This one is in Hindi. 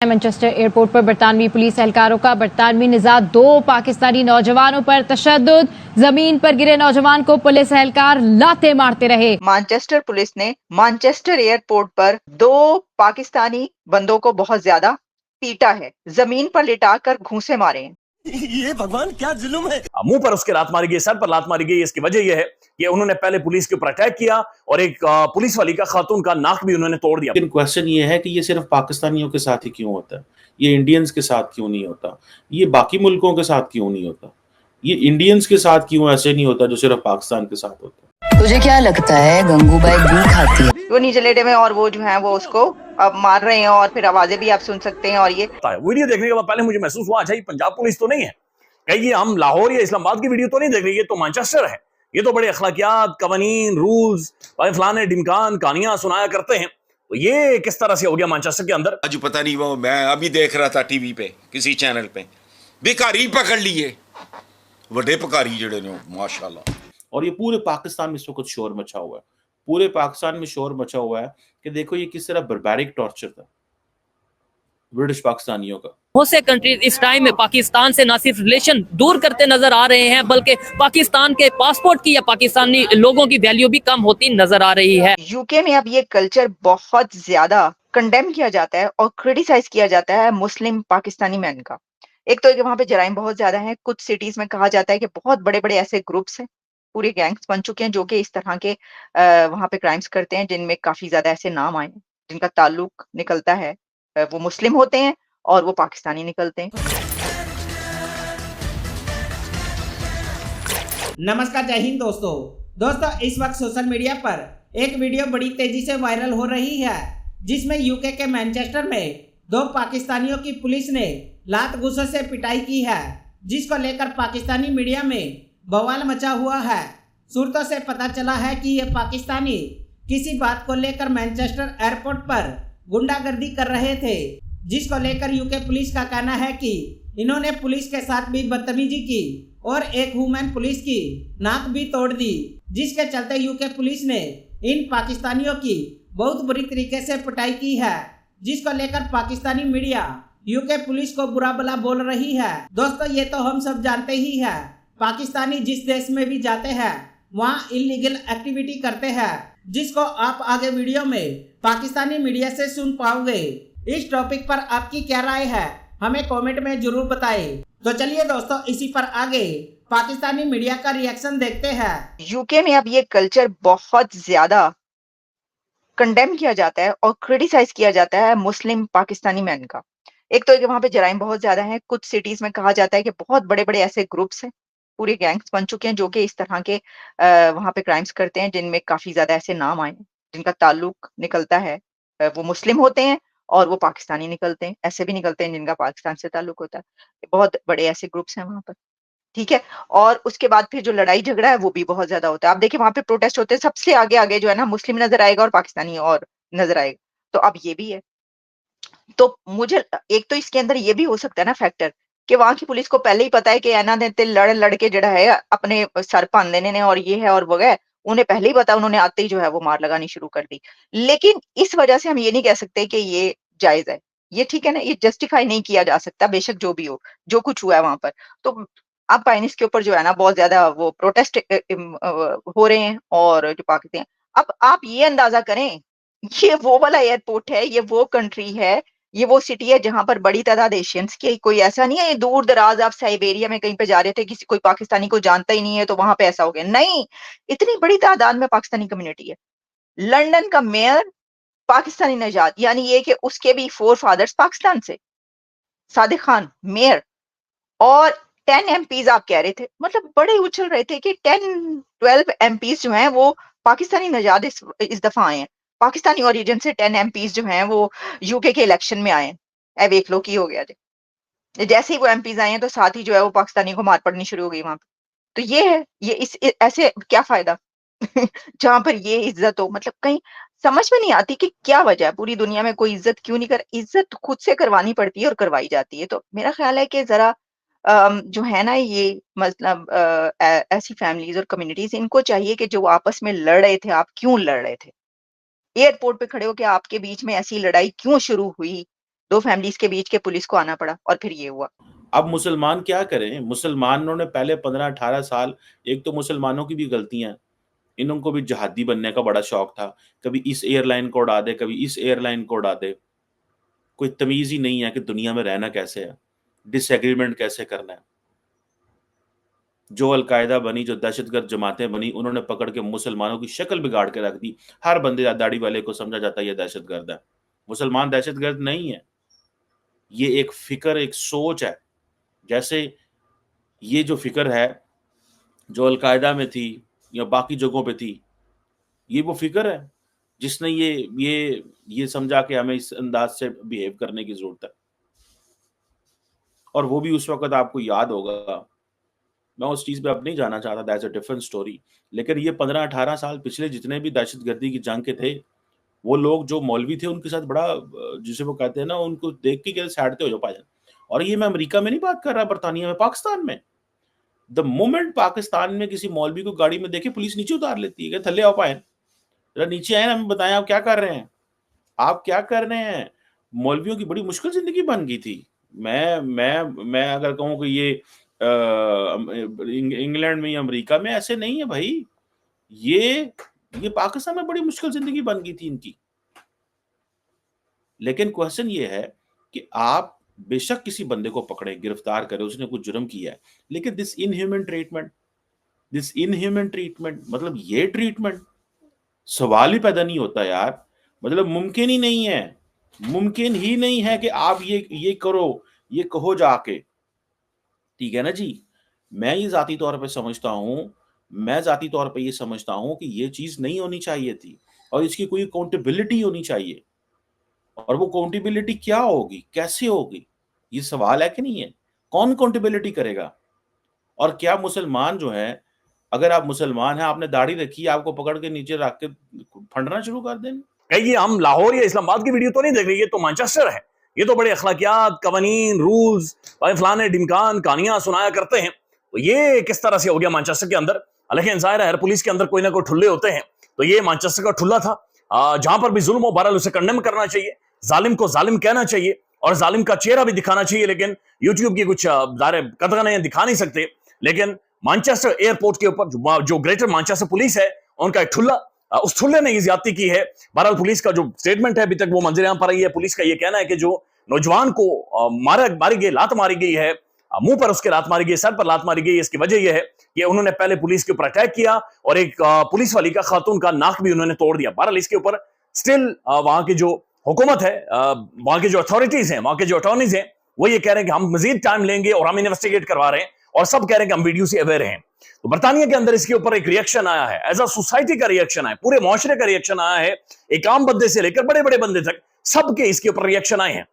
मैनचेस्टर एयरपोर्ट पर बरतानवी पुलिस एहलकारों का बरतानवी निजात 2 पाकिस्तानी नौजवानों पर तशद्दुद। जमीन पर गिरे नौजवान को पुलिस एहलकार लाते मारते रहे। मैनचेस्टर पुलिस ने मैनचेस्टर एयरपोर्ट पर 2 पाकिस्तानी बंदों को बहुत ज्यादा पीटा है, जमीन पर लिटाकर घूंसे मारे हैं। ये भगवान क्या जुल्म है। मुंह पर उसके लात मारी गई, सर पर लात मारी गई। इसकी वजह यह है कि उन्होंने पहले पुलिस के ऊपर अटैक किया और एक पुलिस वाली का खातून का नाक भी उन्होंने तोड़ दिया। लेकिन क्वेश्चन ये है कि ये सिर्फ पाकिस्तानियों के साथ ही क्यों होता है, ये इंडियंस के साथ क्यों नहीं होता, ये बाकी मुल्कों के साथ क्यों नहीं होता, ये इंडियंस के साथ क्यों ऐसे नहीं होता जो सिर्फ पाकिस्तान के साथ होता है। तुझे क्या लगता है गंगूबाई भी खाती है? वो नीचे लेटे में और वो जो है वो उसको अब मार रहे हैं और फिर आवाजें भी आप सुन सकते हैं। और ये वीडियो देखने के बाद पहले मुझे महसूस हुआ, अच्छा ये पंजाब पुलिस तो नहीं है, कहीं हम लाहौर या इस्लामाबाद की वीडियो तो नहीं देख रही, ये तो मैनचेस्टर है, ये तो बड़े अखलाकियात, कवानीन, रूल्स, फलाने ढिमकान कहानियां सुनाया करते हैं। तो ये किस तरह से हो गया मैनचेस्टर के अंदर? आज पता नहीं, वो मैं अभी देख रहा था टीवी पे किसी चैनल पे, भिखारी पकड़ लिए, बड़े भिखारी जड़े ने माशाल्लाह। और ये पूरे पाकिस्तान में इस वक्त शोर मचा हुआ है, पूरे पाकिस्तान में शोर मचा हुआ है कि देखो ये किस तरह बर्बैरिक टॉर्चर था ब्रिटिश पाकिस्तानियों का। बहुत से कंट्रीज इस टाइम में पाकिस्तान से ना सिर्फ रिलेशन दूर करते नजर आ रहे हैं, बल्कि पाकिस्तान के पासपोर्ट की या पाकिस्तानी लोगों की वैल्यू भी कम होती नजर आ रही है। यूके में अब ये कल्चर बहुत ज्यादा कंडेम किया जाता है और क्रिटिसाइज किया जाता है मुस्लिम पाकिस्तानी मैन का। एक तो वहां पे जराइम बहुत ज्यादा है, कुछ सिटीज में कहा जाता है कि बहुत बड़े बड़े ऐसे ग्रुप्स हैं, पूरे गैंग्स बन चुके हैं जो कि इस तरह के वहां पे क्राइम्स करते हैं, जिनमें काफी ज्यादा ऐसे नाम आए हैं जिनका ताल्लुक निकलता है वो मुस्लिम होते हैं और वो पाकिस्तानी निकलते हैं। नमस्कार, जय हिंद दोस्तों इस वक्त सोशल मीडिया पर एक वीडियो बड़ी तेजी से वायरल हो रही है, जिसमें यूके के मैनचेस्टर में 2 पाकिस्तानियों की पुलिस ने लात घूंसे से पिटाई की है, जिसको लेकर पाकिस्तानी मीडिया में बवाल मचा हुआ है। सूरतों से पता चला है कि ये पाकिस्तानी किसी बात को लेकर मैनचेस्टर एयरपोर्ट पर गुंडागर्दी कर रहे थे, जिसको लेकर यूके पुलिस का कहना है कि इन्होंने पुलिस के साथ भी बदतमीजी की और एक वुमेन पुलिस की नाक भी तोड़ दी, जिसके चलते यूके पुलिस ने इन पाकिस्तानियों की बहुत बुरी तरीके से पिटाई की है, जिसको लेकर पाकिस्तानी मीडिया यूके पुलिस को बुरा भला बोल रही है। दोस्तों ये तो हम सब जानते ही है, पाकिस्तानी जिस देश में भी जाते हैं वहाँ इलीगल एक्टिविटी करते हैं, जिसको आप आगे वीडियो में पाकिस्तानी मीडिया से सुन पाओगे। इस टॉपिक पर आपकी क्या राय है हमें कमेंट में जरूर बताएं। तो चलिए दोस्तों इसी पर आगे पाकिस्तानी मीडिया का रिएक्शन देखते हैं। यूके में अब ये कल्चर बहुत ज्यादा कंडेम किया जाता है और क्रिटिसाइज किया जाता है मुस्लिम पाकिस्तानी मैन का। एक तो वहां पे जराइम बहुत ज्यादा है, कुछ सिटीज में कहा जाता है कि बहुत बड़े बड़े ऐसे ग्रुप्स हैं, पूरे गैंग्स बन चुके हैं जो कि इस तरह के वहां पे क्राइम्स करते हैं, जिनमें काफी ज्यादा ऐसे नाम आए हैं जिनका ताल्लुक निकलता है वो मुस्लिम होते हैं और वो पाकिस्तानी निकलते हैं, ऐसे भी निकलते हैं जिनका पाकिस्तान से ताल्लुक होता है। बहुत बड़े ऐसे ग्रुप्स हैं वहां पर, ठीक है। और उसके बाद फिर जो लड़ाई झगड़ा है वो भी बहुत ज्यादा होता है। आप देखिए वहां पे प्रोटेस्ट होते हैं, सबसे आगे आगे जो है ना मुस्लिम नजर आएगा और पाकिस्तानी और नजर आएगा। तो अब ये भी है, तो मुझे एक तो इसके अंदर ये भी हो सकता है ना फैक्टर कि वहां की पुलिस को पहले ही पता है कि ऐना ने लड़ के जड़ा है अपने सर भन देने ने और ये है और वो है, उन्हें पहले ही पता, उन्होंने आते ही जो है वो मार लगानी शुरू कर दी। लेकिन इस वजह से हम ये नहीं कह सकते कि ये जायज है, ये ठीक है ना, ये जस्टिफाई नहीं किया जा सकता, बेशक जो भी हो, जो कुछ हुआ है वहां पर। तो अब पाइनिस के ऊपर जो है ना बहुत ज्यादा वो प्रोटेस्ट हो रहे हैं और जो पाकिस्तान, अब आप ये अंदाजा करें, ये वो वाला एयरपोर्ट है, ये वो कंट्री है, ये वो सिटी है जहां पर बड़ी तादाद एशियंस की, कोई ऐसा नहीं है दूर दराज आप साइबेरिया में कहीं पे जा रहे थे, किसी कोई पाकिस्तानी को जानता ही नहीं है तो वहां पे ऐसा हो गया, नहीं, इतनी बड़ी तादाद में पाकिस्तानी कम्युनिटी है। लंदन का मेयर पाकिस्तानी नजात, यानी ये कि उसके भी 4 फादर्स पाकिस्तान से, सादिक खान मेयर, और 10 एमपीज आप कह रहे थे, मतलब बड़े उछल रहे थे कि 10-12 एमपीज जो हैं वो पाकिस्तानी नजात इस दफा आए हैं, पाकिस्तानी ओरिजिन से 10 एमपीज जो हैं वो यूके के इलेक्शन में आए हैं। ए देख लो की हो गया जी, जैसे ही वो एमपीज आए हैं तो साथ ही जो है वो पाकिस्तानी को मार पड़नी शुरू हो गई वहां पे। तो ये है, ये ऐसे क्या फायदा जहां पर ये इज्जत हो, मतलब कहीं समझ में नहीं आती कि क्या वजह है, पूरी दुनिया में कोई इज्जत क्यों नहीं कर, इज्जत खुद से करवानी पड़ती है और करवाई जाती है। तो मेरा ख्याल है कि जरा जो है ना ये मतलब ऐसी फैमिलीज और कम्युनिटीज, इनको चाहिए कि जो आपस में लड़ रहे थे, आप क्यों लड़ रहे थे, एयरपोर्ट पे खड़े हो के आपके बीच में ऐसी लड़ाई क्यों शुरू हुई, दो फैमिलीज के बीच के पुलिस को आना पड़ा और फिर ये हुआ। अब मुसलमान क्या करें? मुसलमानों ने पहले 15-18 साल, एक तो मुसलमानों की भी गलतियां, इनको भी जहादी बनने का बड़ा शौक था, कभी इस एयरलाइन को उड़ा दे, कभी इस एयरलाइन को उड़ा दे। कोई तमीज ही नहीं है कि दुनिया में रहना कैसे है, डिसएग्रीमेंट कैसे करना है। जो अलकायदा बनी, जो दहशतगर्द जमातें बनी, उन्होंने पकड़ के मुसलमानों की शक्ल बिगाड़ के रख दी। हर बंदे दाढ़ी वाले को समझा जाता है ये दहशतगर्द है। मुसलमान दहशतगर्द नहीं है, ये एक फिक्र, एक सोच है। जैसे ये जो फिक्र है जो अलकायदा में थी या बाकी जगहों पे थी, ये वो फिक्र है जिसने ये समझा कि हमें इस अंदाज से बिहेव करने की जरूरत है। और वो भी उस वक्त आपको याद होगा, मैं उस चीज पे अब नहीं जाना चाहता, दैट्स अ डिफरेंट स्टोरी। लेकिन ये 15-18 साल पिछले जितने भी दहशतगर्दी की जंग के थे, वो लोग जो मौलवी थे उनके साथ बड़ा, जिसे वो कहते हैं ना, उनको देख के कहते सैडते हो जाओ भाईजान। और ये मैं अमेरिका में नहीं बात कर रहा, बरतानिया में, पाकिस्तान में। द मोमेंट पाकिस्तान में किसी मौलवी को गाड़ी में देखे, पुलिस नीचे उतार लेती है, थल्ले आओ पाए, जरा नीचे आए ना, हमें बताएं आप क्या कर रहे हैं, आप क्या कर रहे हैं। मौलवियों की बड़ी मुश्किल जिंदगी बन गई थी। मैं अगर कहूँ कि ये इंग्लैंड में या अमेरिका में ऐसे नहीं है भाई, ये पाकिस्तान में बड़ी मुश्किल जिंदगी बन गई थी इनकी। लेकिन क्वेश्चन ये है कि आप बेशक किसी बंदे को पकड़े, गिरफ्तार करें, उसने कुछ जुर्म किया है, लेकिन दिस इनह्यूमन ट्रीटमेंट, मतलब ये ट्रीटमेंट सवाल ही पैदा नहीं होता यार। मतलब मुमकिन ही नहीं है कि आप ये करो, ये कहो जाके, ठीक है ना जी। मैं जाती तौर पे ये समझता हूं कि ये चीज नहीं होनी चाहिए थी और इसकी कोई अकाउंटेबिलिटी होनी चाहिए। और वो अकाउंटेबिलिटी क्या होगी, कैसे होगी, ये सवाल है कि नहीं है। कौन अकाउंटेबिलिटी करेगा? और क्या मुसलमान जो है, अगर आप मुसलमान हैं, आपने दाढ़ी रखी, आपको पकड़ के नीचे रख के फंडना शुरू कर देंगे? कहिए हम लाहौर या इस्लामाबाद की वीडियो तो नहीं देख रहे, ये तो मैनचेस्टर है। ये तो बड़े अखलाकियात, कवानीन, रूल्स, फलाने ढिमकान, कहानियां सुनाया करते हैं। तो ये किस तरह से हो गया मैनचेस्टर के अंदर? लेकिन जाहिर है हर पुलिस के अंदर कोई ना कोई ठुल्ले होते हैं, तो ये मैनचेस्टर का ठुल्ला था। जहां पर भी जुल्म हो, बहरहाल उसे कंडेम करना चाहिए, जालिम को जालिम कहना चाहिए और जालिम का चेहरा भी दिखाना चाहिए। लेकिन यूट्यूब की कुछ कतगने दिखा नहीं सकते। लेकिन मैनचेस्टर एयरपोर्ट के ऊपर जो ग्रेटर मैनचेस्टर पुलिस है, उनका एक ठुल्ला, उस ठुल्ले ने ये ज्यादती की है। बहरहाल पुलिस का जो स्टेटमेंट है, अभी तक वो मंजर यहाँ पर आई है। पुलिस का ये कहना है कि जो नौजवान को मारी गई, लात मारी गई है, मुंह पर उसके लात मारी गई, सर पर लात मारी गई, इसकी वजह यह है कि उन्होंने पहले पुलिस के ऊपर अटैक किया और एक पुलिस वाली का, खातून का नाक भी उन्होंने तोड़ दिया। बहरहाल इसके ऊपर स्टिल वहां की जो हुकूमत है, वहां की जो अथॉरिटीज हैं, वहां के जो अटॉर्नीज हैं, वो ये कह रहे हैं कि हम मजीद टाइम लेंगे और हम इन्वेस्टिगेट करवा रहे हैं, और सब कह रहे हैं कि हम वीडियो से अवेयर हैं। तो बरतानिया के अंदर इसके ऊपर एक रिएक्शन आया है, एज अ सोसाइटी का रिएक्शन आया, पूरे मुआशरे का रिएक्शन आया है। एक आम बंदे से लेकर बड़े बड़े बंदे तक सबके इसके ऊपर रिएक्शन आए हैं।